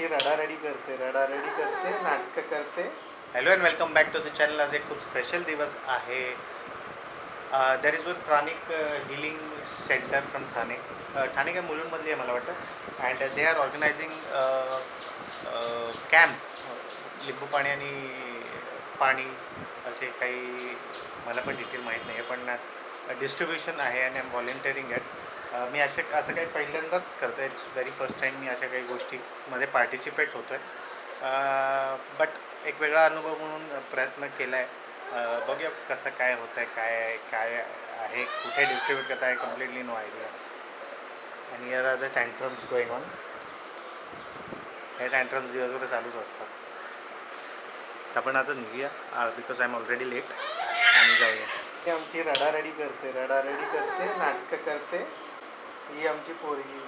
आमची रडारडी करते नाटकं करते. Hello and welcome back to the channel. आज एक खूप स्पेशल दिवस आहे. There is one pranic healing centre from Thane. Thane काय मुलुंडमधली आहे मला वाटतं. And they are organising camp. लिंबू पाणी आणि पाणी असे काही मला पण डिटेल माहीत नाही आहे, पण डिस्ट्रीब्युशन आहे आणि आय एम व्हॉलेंटिअरिंग ॲट. मी असं काही पहिल्यांदाच करतो आहे. इट्स व्हेरी फर्स्ट टाईम मी अशा काही गोष्टीमध्ये पार्टिसिपेट होतो आहे. बट एक वेगळा अनुभव म्हणून प्रयत्न केला आहे. बघूया कसं काय होतं आहे, काय आहे, कुठे डिस्ट्रीब्यूट करत आहे, कम्प्लिटली नो आयडिया. आणि here are the tantrums going on. हे टँट्रम्स दिवसभर चालूच असतात. आपण आता निघूया because I am already late आणि जाऊया. ही आमची रडारडी करते नाटकं करते. ही आमची पोरगी.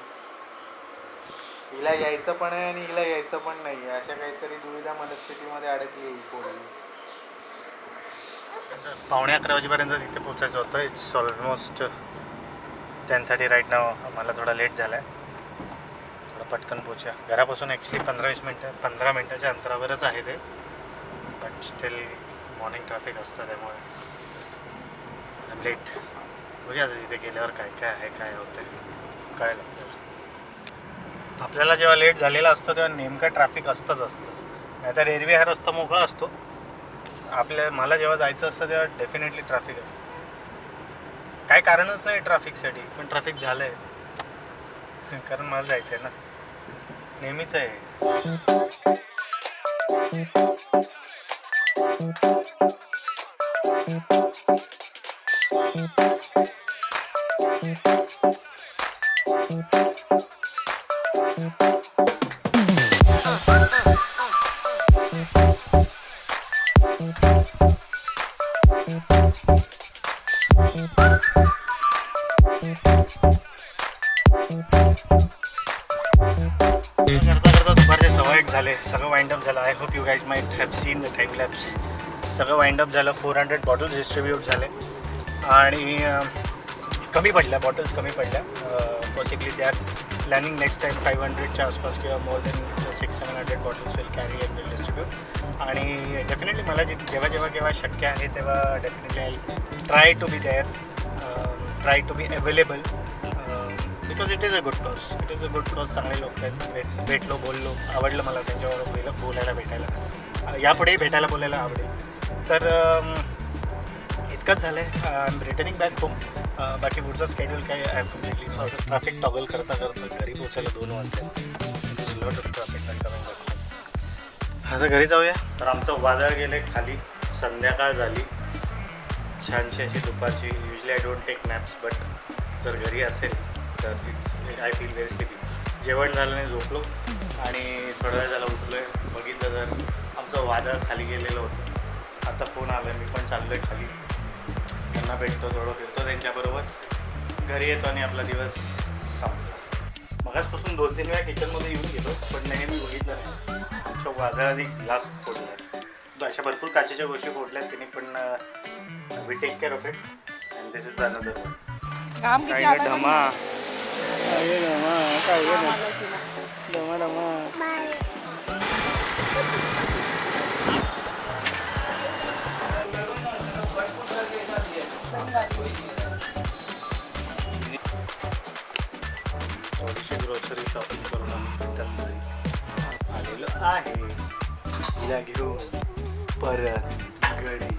हिला यायचं पण आहे आणि हिला यायचं पण नाही आहे. अशा काहीतरी दुविधा मनस्थितीमध्ये अडकली ही पोरगी. 11:45 वाजेपर्यंत तिथे पोचायचं होतं. इट्स ऑलमोस्ट 10:30 राईट नाव. मला थोडा लेट झाला आहे. थोडं पटकन पोचा. घरापासून ॲक्च्युली 15 मिनटाच्या अंतरावरच आहे ते. बट स्टील मॉर्निंग ट्रॅफिक असतं त्यामुळे आय एम लेट. बघूया आता तिथे गेल्यावर काय आहे, काय होतं आहे कळेल आपल्याला. जेव्हा लेट झालेला असतो तेव्हा नेमकं ट्रॅफिक असतं. नाहीतर एरवी हा रस्ता मोकळा असतो. मला जेव्हा जायचं असतं तेव्हा डेफिनेटली ट्रॅफिक असतं. काय कारणच नाही ट्रॅफिकसाठी, पण ट्रॅफिक झालं आहे कारण मला जायचं आहे ना. नेहमीच आहे. करता दुपारचे 1:15 झाले. सगळं वाइंडअप झालं. I hope you guys might have seen the time lapse. सगळं वाइंडअप झालं. 400 बॉटल्स डिस्ट्रीब्यूट झाले आणि बॉटल्स कमी पडल्या. Possibly they are planning next time 500च्या आसपास किंवा more than 600-700 bottles will carry and will distribute. आणि डेफिनेटली मला जेव्हा शक्य आहे तेव्हा definitely I try to be there, try to be available because it is a good cause. चांगले लोक आहेत. भेटलो, बोललो, आवडलं मला त्यांच्याबरोबर बोलायला भेटायला. यापुढेही भेटायला बोलायला आवडेल. तर इतकंच झालं आहे. I am returning back home. बाकी पुढचं स्केड्यूल काय I have completely traffic toggle करता घरी पोचायला 2 वाजले. Lot of traffic and coming back home. आता घरी जाऊया. तर आमचं वादळ गेलं आहे खाली. संध्याकाळ झाली छानशी अशी दुपारची. Usually I don't take naps, but जर घरी असेल तर आय फील व्हेरी स्लीपी. जेवण झालं नाही, झोपलो आणि थोडा वेळ झाला उठलो आहे. बघितलं तर आमचं वादळ खाली गेलेलं होतं. आता फोन आला आहे. मी पण चाललो आहे खाली. त्यांना भेटतो, थोडं फिरतो त्यांच्याबरोबर, घरी येतो आणि आपला दिवस संपतो. मगाचपासून 2-3 वेळा किचनमध्ये येऊन गेलो, पण नेहमी बघितलं नाही. आमच्या वादळाने ग्लास फोडला. अशा भरपूर काचेच्या गोष्टी फोडल्यात त्यांनी, पण we take care of it and this is another one. काय ढमा थोडीशी ग्रोसरी शॉपिंग करून आम्ही आलेलो आहे. तिला घेऊन परत घरी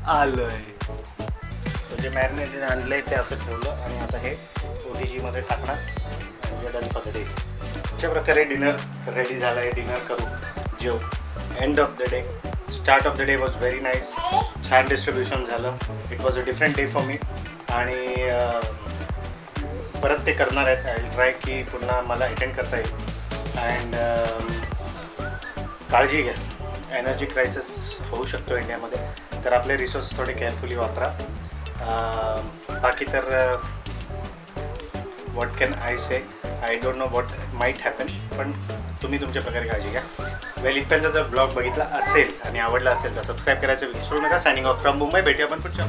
आलोय. जे मॅरिनेटेड आणलं आहे ते असं ठेवलं आणि आता हे OTGमध्ये टाकणार आणि डन फॉर द डे. अशा प्रकारे डिनर रेडी झालं आहे. डिनर करू, जेव. End of the day, start of the day was very nice. छान डिस्ट्रीब्युशन झालं. It was a different day for me आणि परत ते करणार आहेत. आय विल ट्राय की पुन्हा मला अटेंड करता येईल. अँड काळजी घ्या. एनर्जी क्रायसिस होऊ शकतो इंडियामध्ये, तर आपले रिसोर्स थोडे केअरफुली वापरा. बाकी तर what can I say, I don't know what might happen, पण तुम्ही तुमच्या प्रकारे काळजी घ्या. वेल, इथपर्यंत जर ब्लॉग बघितला असेल आणि आवडला असेल तर सबस्क्राईब करायचं विसरू नका. Signing off from Mumbai. भेटूया आपण पुढच्या.